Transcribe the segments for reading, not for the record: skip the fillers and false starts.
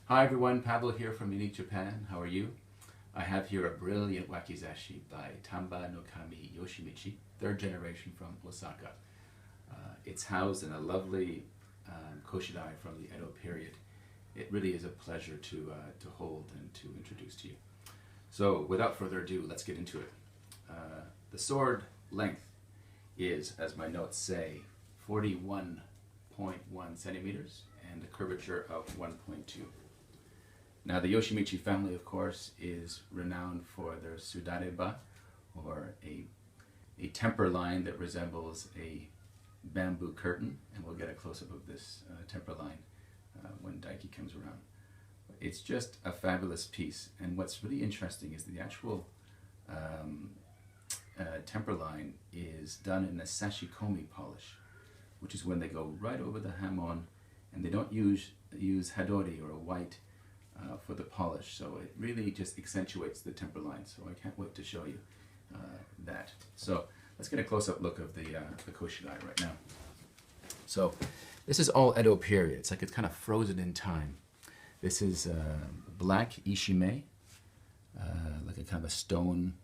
Hi everyone, Pablo here from Unique Japan. How are you? I have here a brilliant wakizashi by Tanba no Kami Yoshimichi, third generation from Osaka. It's housed in a lovely Koshirae from the Edo period. It really is a pleasure to hold and to introduce to you. So without further ado, let's get into it. The sword length is, as my notes say, 41.1 centimeters and a curvature of 1.2. Now the Yoshimichi family, of course, is renowned for their sudare-ba, or a temper line that resembles a bamboo curtain, and we'll get a close-up of this temper line when Daiki comes around. It's just a fabulous piece, and what's really interesting is the actual temper line is done in a sashikomi polish, which is when they go right over the Hamon, and they don't use hadori or a white for the polish, so it really just accentuates the temper line. So I can't wait to show you that. So let's get a close-up look of the Koshirae right now. So this is all Edo period. It's like it's kind of frozen in time. This is black ishime, like a kind of a stone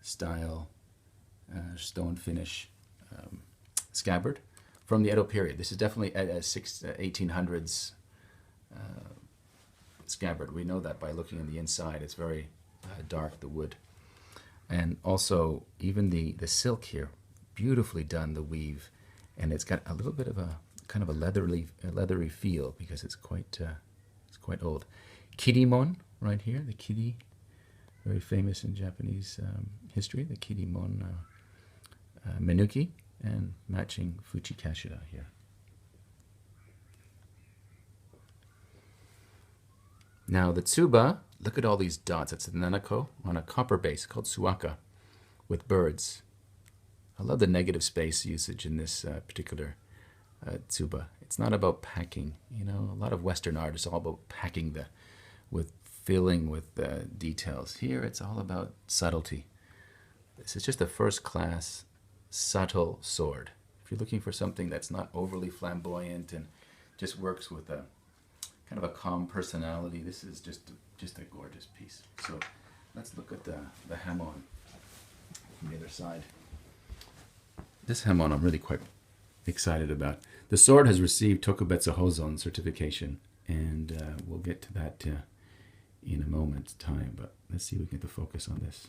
style, stone finish scabbard from the Edo period. This is definitely a 1800s scabbard. We know that by looking on the inside. It's very dark, the wood. And also, even the silk here, beautifully done, the weave. And it's got a little bit of a kind of a leathery feel because it's quite old. Kirimon right here, the kiri, very famous in Japanese history, the kirimon menuki, and matching fuchikashira here. Now the tsuba, look at all these dots. It's a nanako on a copper base called suaka with birds. I love the negative space usage in this particular tsuba. It's not about packing. You know, a lot of Western art is all about packing with filling with details. Here it's all about subtlety. This is just a first-class, subtle sword. If you're looking for something that's not overly flamboyant and just works with a kind of a calm personality, this is just a gorgeous piece. So let's look at the Hamon from the other side. This Hamon I'm really quite excited about. The sword has received Tokubetsu Hozon certification, and we'll get to that in a moment's time, but let's see if we can get the focus on this.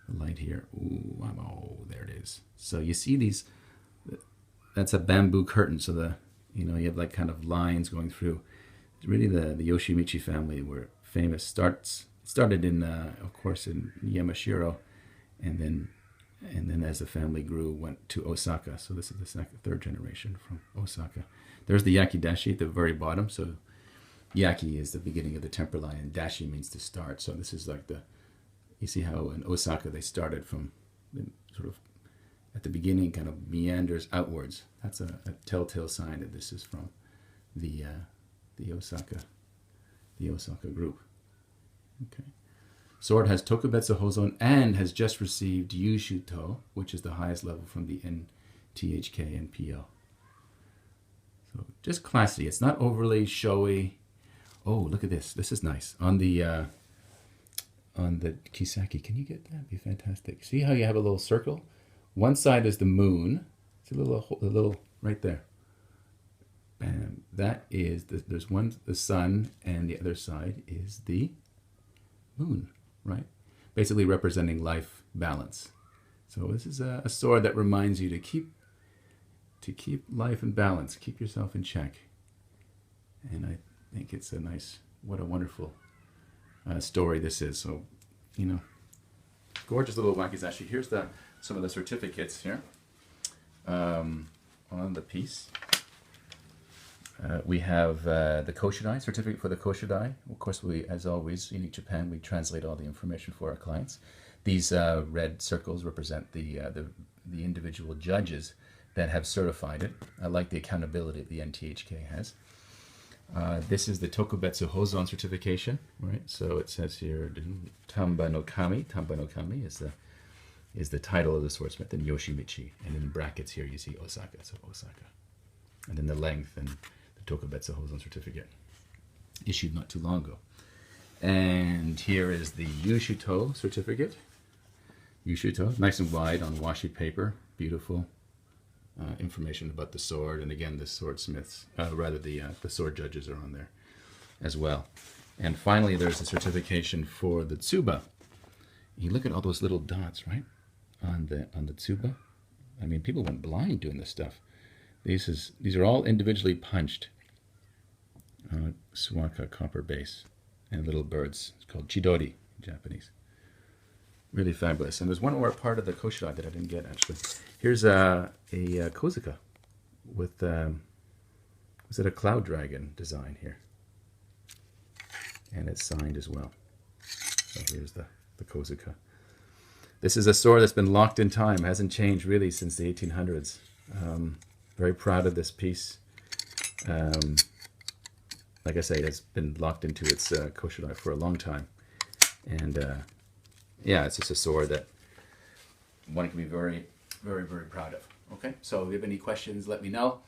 The light here. Ooh, oh, there it is. So you see these, that's a bamboo curtain, so you have like kind of lines going through. Really, the Yoshimichi family were famous. Started in, of course, in Yamashiro, and then as the family grew, went to Osaka. So this is the third generation from Osaka. There's the yakidashi at the very bottom. So yaki is the beginning of the temper line, and dashi means to start. So this is like you see how in Osaka they started from sort of at the beginning, kind of meanders outwards. That's a telltale sign that this is from the Osaka group. Okay. Sword has Tokubetsu Hozon and has just received Yushuto, which is the highest level from the NTHK NPO. So just classy. It's not overly showy. Oh, look at this. This is nice. On the Kisaki, can you get that? That'd be fantastic. See how you have a little circle? One side is the moon. It's a little right there. Bam. That is, there's the sun, and the other side is the moon, right? Basically representing life balance. So this is a sword that reminds you to keep life in balance, keep yourself in check. And I think it's what a wonderful story this is. So, gorgeous little wakizashi. Here's some of the certificates here on the piece. We have the Koshirae, certificate for the Koshirae. Of course, as always, Unique Japan, we translate all the information for our clients. These red circles represent the individual judges that have certified it. I like the accountability that the NTHK has. This is the Tokubetsu Hozon certification, right? So it says here, Tanba no Kami. Tanba no Kami is the title of the swordsmith, and Yoshimichi. And in brackets here, you see Osaka, so Osaka. And then the length and the Tokubetsu Hozon certificate. issued not too long ago. And here is the Yushuto certificate. Yushuto, nice and wide on washi paper, beautiful information about the sword, and again the swordsmiths, the sword judges are on there as well. And finally, there's a certification for the tsuba. You look at all those little dots, right, on the tsuba. I mean, people went blind doing this stuff. These are all individually punched. Suwaka copper base and little birds. It's called chidori in Japanese. Really fabulous. And there's one more part of the Koshirae that I didn't get, actually. Here's a kozuka with, was it a cloud dragon design here? And it's signed as well. So here's the kozuka. This is a sword that's been locked in time. It hasn't changed really since the 1800s. Very proud of this piece. Like I say, it's been locked into its Koshirae for a long time. And yeah, it's just a sword that one can be very, very, very proud of. Okay, so if you have any questions, let me know.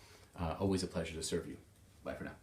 Always a pleasure to serve you. Bye for now.